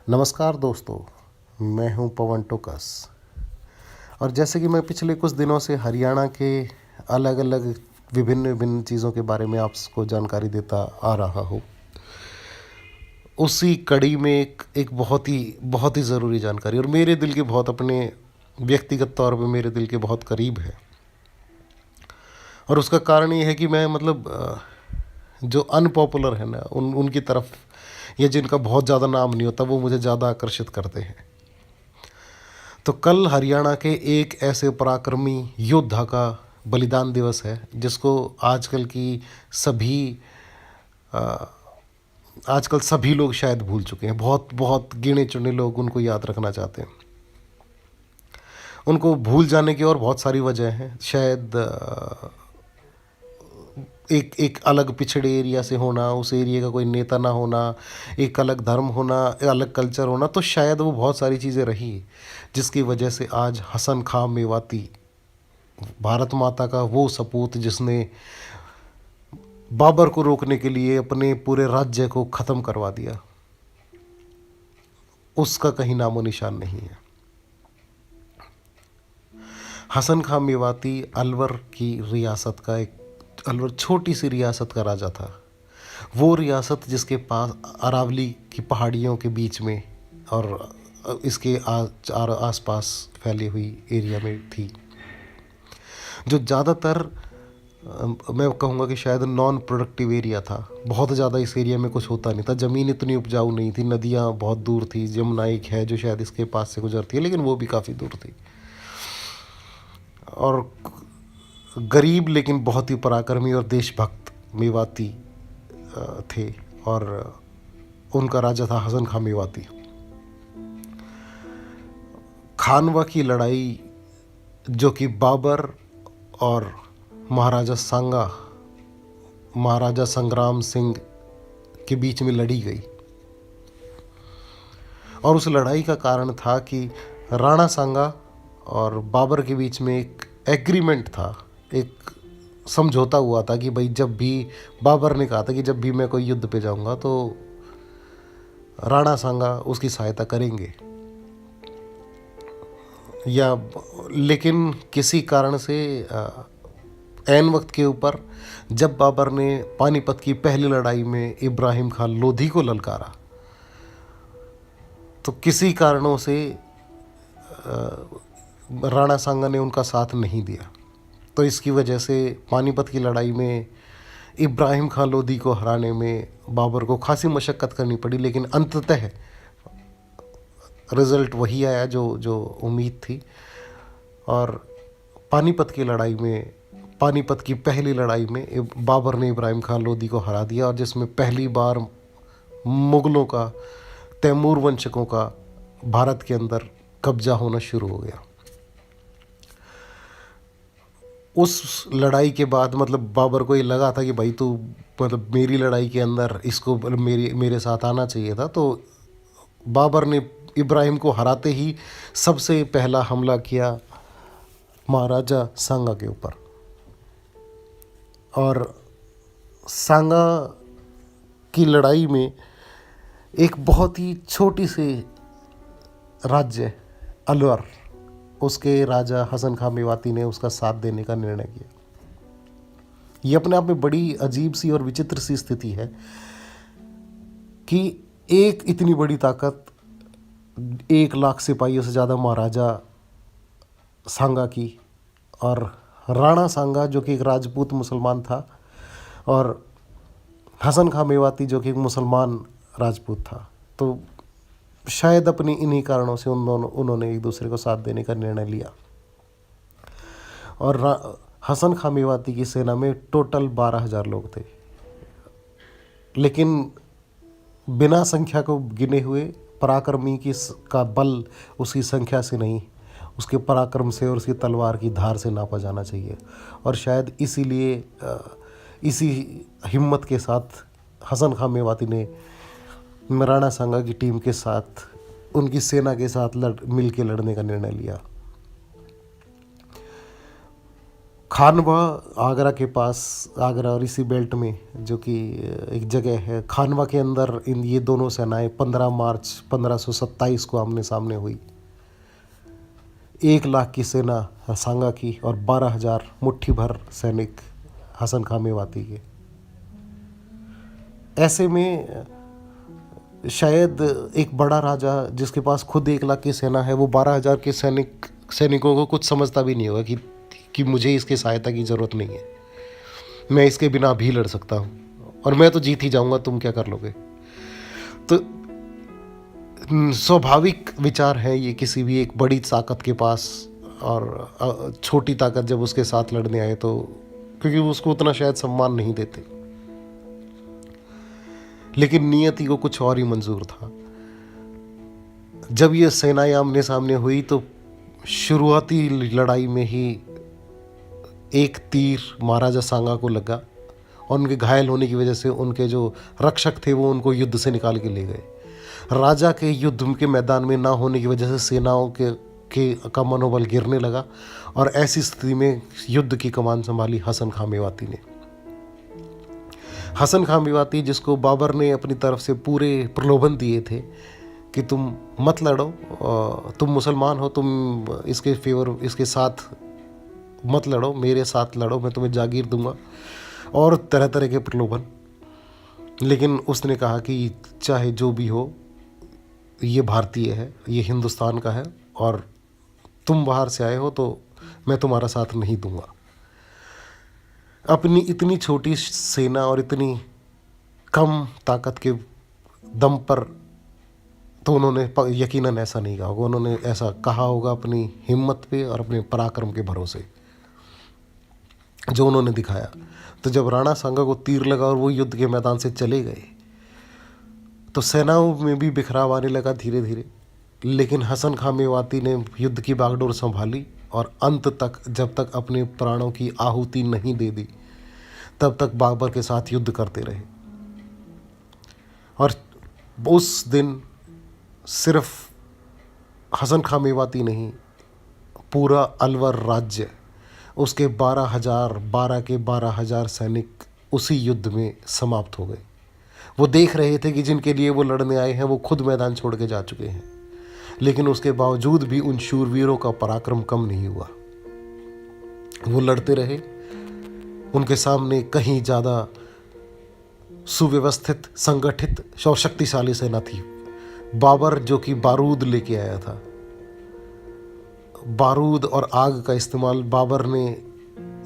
नमस्कार दोस्तों, मैं हूं पवन टोकस। और जैसे कि मैं पिछले कुछ दिनों से हरियाणा के अलग अलग विभिन्न विभिन्न चीज़ों के बारे में आपको जानकारी देता आ रहा हूं, उसी कड़ी में एक बहुत ही ज़रूरी जानकारी और मेरे दिल के बहुत अपने व्यक्तिगत तौर पे मेरे दिल के बहुत करीब है। और उसका कारण ये है कि मैं जो अनपॉपुलर है ना उनकी तरफ, या जिनका बहुत ज़्यादा नाम नहीं होता, वो मुझे ज़्यादा आकर्षित करते हैं। तो कल हरियाणा के एक ऐसे पराक्रमी योद्धा का बलिदान दिवस है जिसको सभी आजकल सभी लोग शायद भूल चुके हैं। बहुत बहुत गिने चुने लोग उनको याद रखना चाहते हैं। उनको भूल जाने की और बहुत सारी वजह हैं। शायद एक एक अलग पिछड़े एरिया से होना, उस एरिया का कोई नेता ना होना, एक अलग धर्म होना, अलग कल्चर होना, तो शायद वो बहुत सारी चीज़ें रही जिसकी वजह से आज हसन खां मेवाती, भारत माता का वो सपूत जिसने बाबर को रोकने के लिए अपने पूरे राज्य को ख़त्म करवा दिया, उसका कहीं नामो निशान नहीं है। हसन खां मेवाती अलवर छोटी सी रियासत का राजा था। वो रियासत जिसके पास अरावली की पहाड़ियों के बीच में और इसके आसपास फैली हुई एरिया में थी, जो ज़्यादातर मैं कहूँगा कि शायद नॉन प्रोडक्टिव एरिया था। बहुत ज़्यादा इस एरिया में कुछ होता नहीं था, ज़मीन इतनी उपजाऊ नहीं थी, नदियाँ बहुत दूर थी। यमुना एक है जो शायद इसके पास से गुजरती है, लेकिन वो भी काफ़ी दूर थी। और गरीब लेकिन बहुत ही पराक्रमी और देशभक्त मेवाती थे, और उनका राजा था हसन खां मेवाती। खानवा की लड़ाई, जो कि बाबर और महाराजा संग्राम सिंह के बीच में लड़ी गई, और उस लड़ाई का कारण था कि राणा सांगा और बाबर के बीच में एक एग्रीमेंट था, एक समझौता हुआ था कि भाई, जब भी बाबर ने कहा था कि जब भी मैं कोई युद्ध पे जाऊंगा तो राणा सांगा उसकी सहायता करेंगे, लेकिन किसी कारण से ऐन वक्त के ऊपर जब बाबर ने पानीपत की पहली लड़ाई में इब्राहिम खान लोधी को ललकारा, तो किसी कारणों से राणा सांगा ने उनका साथ नहीं दिया। तो इसकी वजह से पानीपत की लड़ाई में इब्राहिम खान लोधी को हराने में बाबर को खासी मशक्क़त करनी पड़ी, लेकिन अंततः रिज़ल्ट वही आया जो उम्मीद थी। और पानीपत की पहली लड़ाई में बाबर ने इब्राहिम खान लोधी को हरा दिया, और जिसमें पहली बार मुग़लों का, तैमूर वंशकों का भारत के अंदर कब्जा होना शुरू हो गया। उस लड़ाई के बाद बाबर को ये लगा था कि भाई, तू मेरी लड़ाई के अंदर इसको मेरे साथ आना चाहिए था। तो बाबर ने इब्राहिम को हराते ही सबसे पहला हमला किया महाराजा सांगा के ऊपर। और सांगा की लड़ाई में एक बहुत ही छोटी सी राज्य अलवर, उसके राजा हसन खां मेवाती ने उसका साथ देने का निर्णय किया। ये अपने आप में बड़ी अजीब सी और विचित्र सी स्थिति है कि एक इतनी बड़ी ताकत, 1 लाख सिपाहियों से ज़्यादा महाराजा सांगा की, और राणा सांगा जो कि एक राजपूत मुसलमान था, और हसन खां मेवाती जो कि एक मुसलमान राजपूत था। तो शायद अपनी इन्हीं कारणों से उन्होंने एक दूसरे को साथ देने का निर्णय लिया। और हसन खां मेवाती की सेना में टोटल 12,000 लोग थे, लेकिन बिना संख्या को गिने हुए पराक्रमी का बल उसकी संख्या से नहीं, उसके पराक्रम से और उसकी तलवार की धार से नापा जाना चाहिए। और शायद इसीलिए इसी हिम्मत के साथ हसन खां मेवाती ने राणा सांगा की टीम के साथ, उनकी सेना के साथ मिल के लड़ने का निर्णय लिया। खानवा आगरा के पास, आगरा और इसी बेल्ट में जो कि एक जगह है, खानवा के अंदर इन ये दोनों सेनाएं 15 मार्च 1527 को आमने सामने हुई। 1 लाख की सेना सांगा की और 12,000 मुट्ठी भर सैनिक हसन खां मेवाती के। ऐसे में शायद एक बड़ा राजा जिसके पास खुद 1 लाख की सेना है, वो 12,000 के सैनिकों को कुछ समझता भी नहीं होगा कि मुझे इसके सहायता की ज़रूरत नहीं है, मैं इसके बिना भी लड़ सकता हूँ और मैं तो जीत ही जाऊँगा, तुम क्या कर लोगे। तो स्वाभाविक विचार है ये किसी भी एक बड़ी ताकत के पास, और छोटी ताकत जब उसके साथ लड़ने आए तो, क्योंकि वो उसको उतना शायद सम्मान नहीं देते, लेकिन नियति को कुछ और ही मंजूर था। जब ये सेनाएं आमने सामने हुई तो शुरुआती लड़ाई में ही एक तीर महाराजा सांगा को लगा और उनके घायल होने की वजह से उनके जो रक्षक थे वो उनको युद्ध से निकाल के ले गए। राजा के युद्ध के मैदान में ना होने की वजह से सेनाओं का मनोबल गिरने लगा और ऐसी स्थिति में युद्ध की कमान संभाली हसन खां मेवाती ने। हसन खां मेवाती, जिसको बाबर ने अपनी तरफ से पूरे प्रलोभन दिए थे कि तुम मत लड़ो, तुम मुसलमान हो, तुम इसके साथ मत लड़ो, मेरे साथ लड़ो, मैं तुम्हें जागीर दूंगा, और तरह तरह के प्रलोभन। लेकिन उसने कहा कि चाहे जो भी हो, ये भारतीय है, ये हिंदुस्तान का है, और तुम बाहर से आए हो तो मैं तुम्हारा साथ नहीं दूंगा। अपनी इतनी छोटी सेना और इतनी कम ताकत के दम पर तो उन्होंने यकीनन ऐसा नहीं कहा होगा, उन्होंने ऐसा कहा होगा अपनी हिम्मत पे और अपने पराक्रम के भरोसे जो उन्होंने दिखाया। तो जब राणा सांगा को तीर लगा और वो युद्ध के मैदान से चले गए तो सेनाओं में भी बिखराव आने लगा धीरे धीरे, लेकिन हसन खां मेवाती ने युद्ध की बागडोर संभाली और अंत तक, जब तक अपने प्राणों की आहुति नहीं दे दी, तब तक बाबर के साथ युद्ध करते रहे। और उस दिन सिर्फ हसन खां मेवाती नहीं, पूरा अलवर राज्य, उसके 12,000 सैनिक उसी युद्ध में समाप्त हो गए। वो देख रहे थे कि जिनके लिए वो लड़ने आए हैं वो खुद मैदान छोड़ के जा चुके हैं, लेकिन उसके बावजूद भी उन शूरवीरों का पराक्रम कम नहीं हुआ। वो लड़ते रहे। उनके सामने कहीं ज़्यादा सुव्यवस्थित, संगठित और शक्तिशाली सेना थी। बाबर जो कि बारूद लेके आया था, बारूद और आग का इस्तेमाल बाबर ने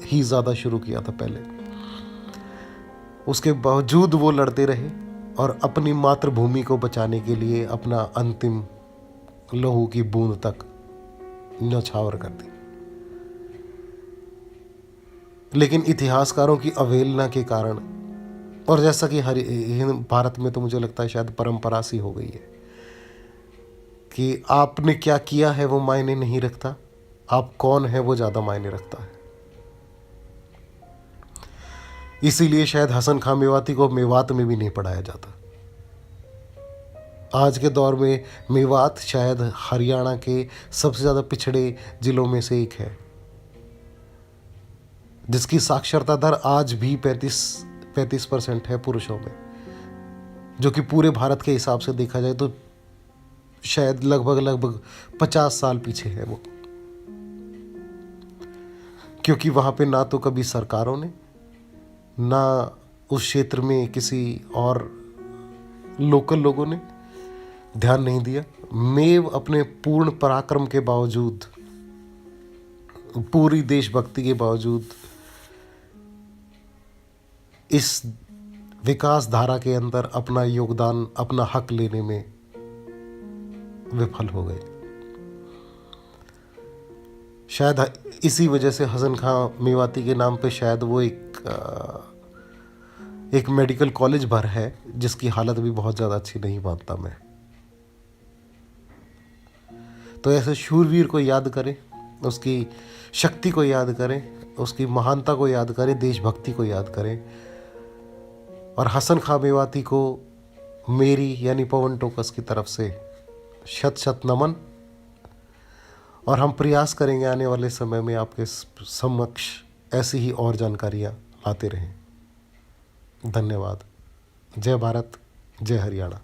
ही ज़्यादा शुरू किया था पहले। उसके बावजूद वो लड़ते रहे और अपनी मातृभूमि को बचाने के लिए अपना अंतिम लहू की बूंद तक न्यौछावर कर दी। लेकिन इतिहासकारों की अवहेलना के कारण, और जैसा कि भारत में तो मुझे लगता है शायद परंपरा सी हो गई है कि आपने क्या किया है वो मायने नहीं रखता, आप कौन है वो ज़्यादा मायने रखता है। इसीलिए शायद हसन खां मेवाती को मेवात में भी नहीं पढ़ाया जाता। आज के दौर में मेवात शायद हरियाणा के सबसे ज़्यादा पिछड़े ज़िलों में से एक है, जिसकी साक्षरता दर आज भी 35% है पुरुषों में, जो कि पूरे भारत के हिसाब से देखा जाए तो शायद लगभग 50 साल पीछे है वो। क्योंकि वहाँ पे ना तो कभी सरकारों ने, ना उस क्षेत्र में किसी और लोकल लोगों ने ध्यान नहीं दिया। मेव अपने पूर्ण पराक्रम के बावजूद, पूरी देशभक्ति के बावजूद इस विकास धारा के अंदर अपना योगदान, अपना हक लेने में विफल हो गए। शायद इसी वजह से हसन खां मेवाती के नाम पे शायद वो एक मेडिकल कॉलेज भर है, जिसकी हालत भी बहुत ज़्यादा अच्छी नहीं मानता मैं। तो ऐसे शूरवीर को याद करें, उसकी शक्ति को याद करें, उसकी महानता को याद करें, देशभक्ति को याद करें। और हसन खां मेवाती को मेरी यानी पवन टोकस की तरफ से शत शत नमन। और हम प्रयास करेंगे आने वाले समय में आपके समक्ष ऐसी ही और जानकारियाँ लाते रहें। धन्यवाद। जय भारत, जय हरियाणा।